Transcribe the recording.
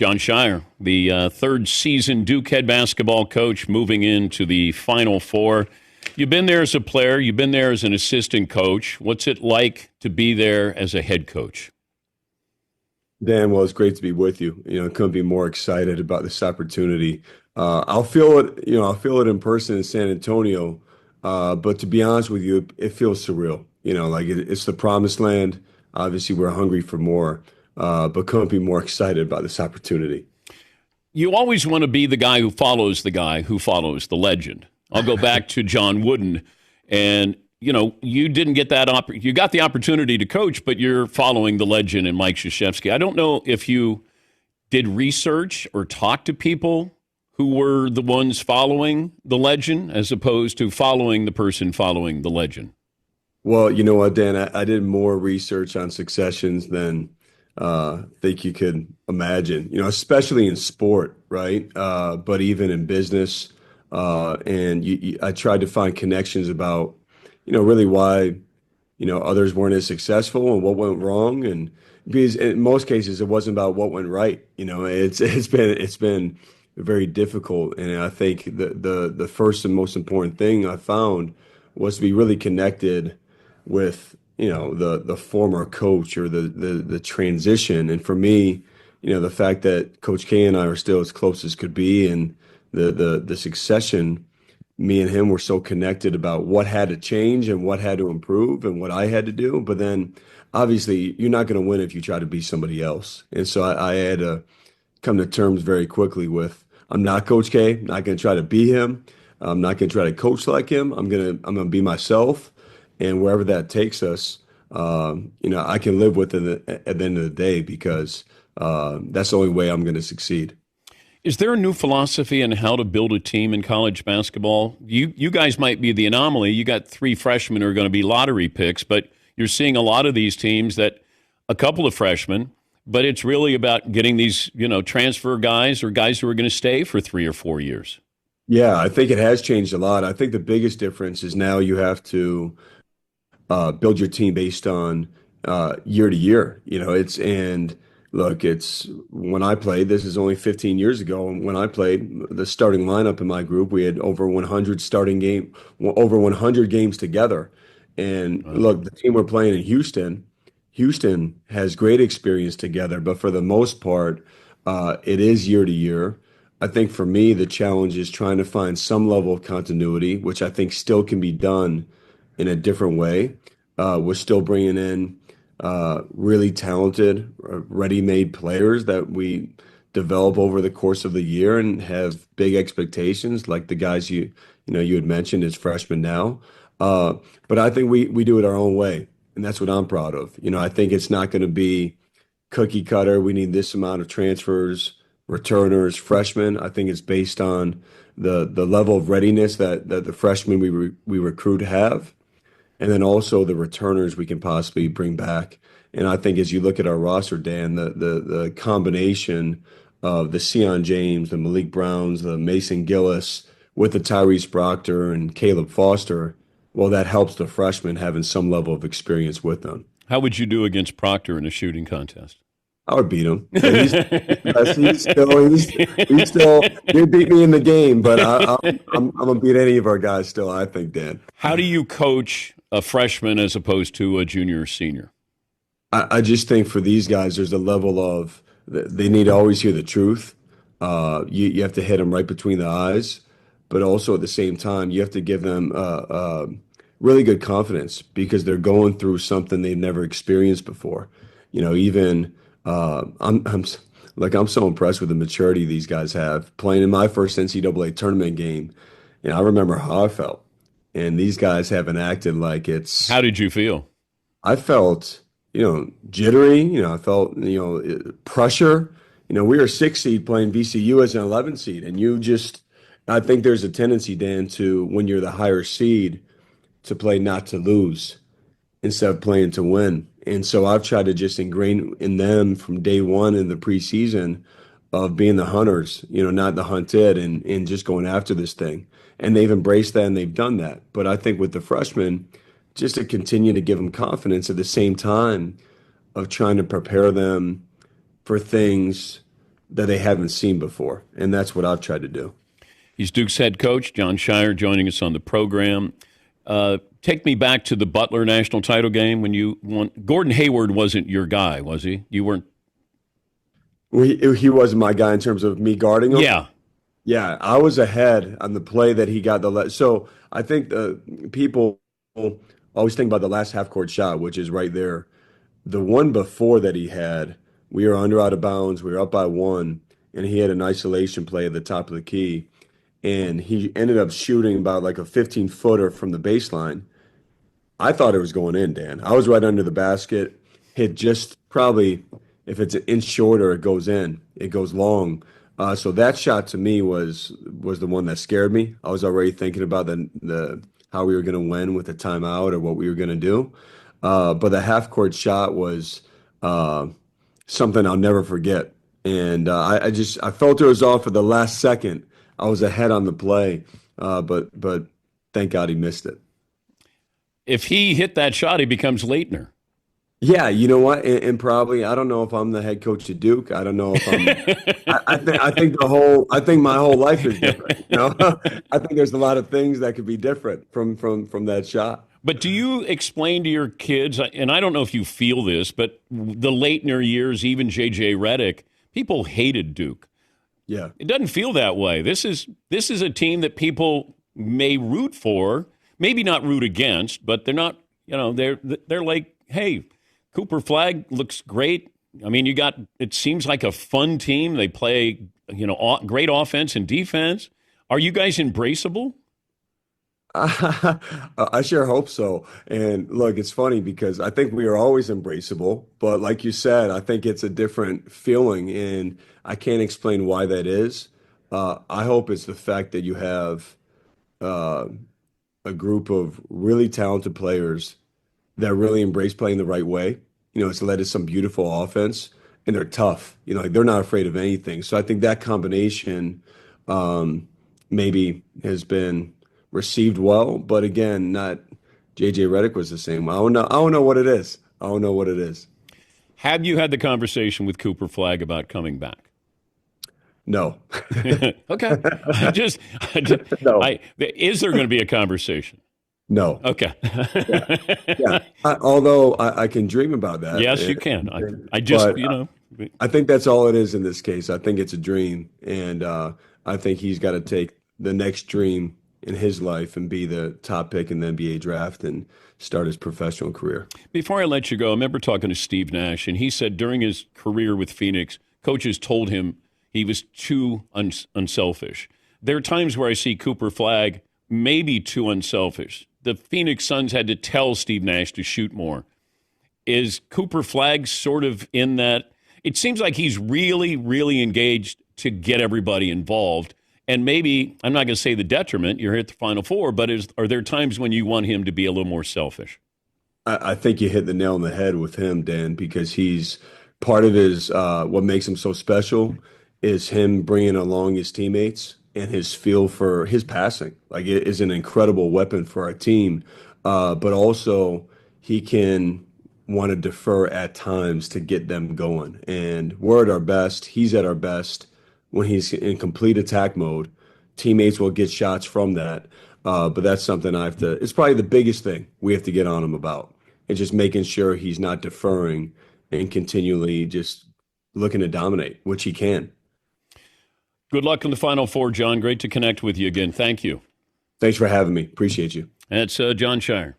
Jon Scheyer, the third season Duke head basketball coach, moving into the Final Four. You've been there as a player. You've been there as an assistant coach. What's it like to be there as a head coach? Dan, well, it's great to be with you. Couldn't be more excited about this opportunity. I'll feel it, I'll feel it in person in San Antonio. But to be honest with you, it feels surreal. It's the promised land. Obviously, we're hungry for more, but couldn't be more excited about this opportunity. You always want to be the guy who follows the legend. I'll go back to John Wooden, and you didn't get you got the opportunity to coach, but you're following the legend in Mike Krzyzewski. I don't know if you did research or talk to people who were the ones following the legend as opposed to following the person following the legend. Well, you know what, Dan? I did more research on successions than think you could imagine. Especially in sport, right? But even in business, and I tried to find connections about, really why, others weren't as successful and what went wrong, and because in most cases it wasn't about what went right. It's been very difficult, and I think the first and most important thing I found was to be really connected with the former coach or the transition. And for me, the fact that Coach K and I are still as close as could be, and the succession, me and him were so connected about what had to change and what had to improve and what I had to do. But then obviously you're not going to win if you try to be somebody else. And so I had to come to terms very quickly with, I'm not Coach K, not going to try to be him. I'm not going to try to coach like him. I'm going to be myself. And wherever that takes us, I can live with it at the end of the day, because that's the only way I'm going to succeed. Is there a new philosophy on how to build a team in college basketball? You guys might be the anomaly. You got three freshmen who are going to be lottery picks, but you're seeing a lot of these teams that a couple of freshmen, but it's really about getting these, transfer guys or guys who are going to stay for 3 or 4 years. Yeah, I think it has changed a lot. I think the biggest difference is now you have to build your team based on year to year. It's when I played, this is only 15 years ago. And when I played the starting lineup in my group, we had over 100 games together. And look, the team we're playing in Houston has great experience together, but for the most part, it is year to year. I think for me, the challenge is trying to find some level of continuity, which I think still can be done in a different way. We're still bringing in really talented, ready-made players that we develop over the course of the year and have big expectations, like the guys you had mentioned as freshmen now. But I think we do it our own way, and that's what I'm proud of. I think it's not going to be cookie cutter. We need this amount of transfers, returners, freshmen. I think it's based on the level of readiness that the freshmen we recruit have, and then also the returners we can possibly bring back. And I think as you look at our roster, Dan, the combination of the Sion James, the Malik Browns, the Mason Gillis, with the Tyrese Proctor and Caleb Foster, well, that helps the freshmen having some level of experience with them. How would you do against Proctor in a shooting contest? I would beat him. He's still, he beat me in the game, but I'm gonna beat any of our guys still, I think, Dan. How do you coach a freshman as opposed to a junior or senior? I just think for these guys, there's a level of, they need to always hear the truth. You have to hit them right between the eyes, but also at the same time, you have to give them really good confidence, because they're going through something they've never experienced before. Even I'm so impressed with the maturity these guys have. Playing in my first NCAA tournament game, I remember how I felt, and these guys haven't acted like it's. How did you feel? I felt, jittery. I felt, pressure. We were a 6 seed playing VCU as an 11 seed, and I think there's a tendency, Dan, to, when you're the higher seed, to play not to lose instead of playing to win. And so I've tried to just ingrain in them from day one in the preseason of being the hunters, not the hunted, and just going after this thing. And they've embraced that and they've done that. But I think with the freshmen, just to continue to give them confidence at the same time of trying to prepare them for things that they haven't seen before. And that's what I've tried to do. He's Duke's head coach, Jon Scheyer, joining us on the program. Take me back to the Butler national title game when you won. Gordon Hayward wasn't your guy, was he? You weren't. He wasn't my guy in terms of me guarding him. Yeah. Yeah, I was ahead on the play that he got so I think the people always think about the last half court shot, which is right there. The one before that he had, we were under out of bounds, we were up by one, and he had an isolation play at the top of the key, and he ended up shooting about like a 15-footer from the baseline. I thought it was going in, Dan. I was right under the basket, hit just probably, if it's an inch shorter, it goes in. It goes long. So that shot to me was the one that scared me. I was already thinking about the how we were going to win with the timeout or what we were going to do. But the half court shot was something I'll never forget. And I felt it was off at the last second. I was ahead on the play, but thank God he missed it. If he hit that shot, he becomes Leitner. Yeah, you know what? And probably I don't know if I'm the head coach at Duke. I don't know if I'm. I think my whole life is different. You know, I think there's a lot of things that could be different from that shot. But do you explain to your kids, and I don't know if you feel this, but the Leitner years, even J.J. Redick, people hated Duke. Yeah, it doesn't feel that way. This is a team that people may root for, maybe not root against, but they're not. You know, they're like, hey, Cooper Flagg looks great. I mean, it seems like a fun team. They play, great offense and defense. Are you guys embraceable? I sure hope so. And look, it's funny because I think we are always embraceable, but like you said, I think it's a different feeling, and I can't explain why that is. I hope it's the fact that you have uh, a group of really talented players that really embrace playing the right way. It's led to some beautiful offense, and they're tough. Like they're not afraid of anything. So I think that combination maybe has been received well, but again, not JJ Redick was the same. I don't know. I don't know what it is. I don't know what it is. Have you had the conversation with Cooper Flagg about coming back? No. Okay. No. Is there going to be a conversation? No. Okay. Yeah. Although I can dream about that. Yes, you can. I just, I think that's all it is in this case. I think it's a dream, and I think he's got to take the next dream in his life and be the top pick in the NBA draft and start his professional career. Before I let you go, I remember talking to Steve Nash, and he said during his career with Phoenix, coaches told him he was too unselfish. There are times where I see Cooper Flagg maybe too unselfish. The Phoenix Suns had to tell Steve Nash to shoot more. Is Cooper Flagg sort of in that? It seems like he's really, really engaged to get everybody involved. And maybe, I'm not going to say the detriment, you're here at the Final Four, but are there times when you want him to be a little more selfish? I think you hit the nail on the head with him, Dan, because he's part of his what makes him so special is him bringing along his teammates and his feel for his passing. Like it is an incredible weapon for our team, but also he can want to defer at times to get them going. And we're at our best. He's at our best when he's in complete attack mode. Teammates will get shots from that. But that's something it's probably the biggest thing we have to get on him about. And just making sure he's not deferring and continually just looking to dominate, which he can. Good luck in the Final Four, John. Great to connect with you again. Thank you. Thanks for having me. Appreciate you. That's Jon Scheyer.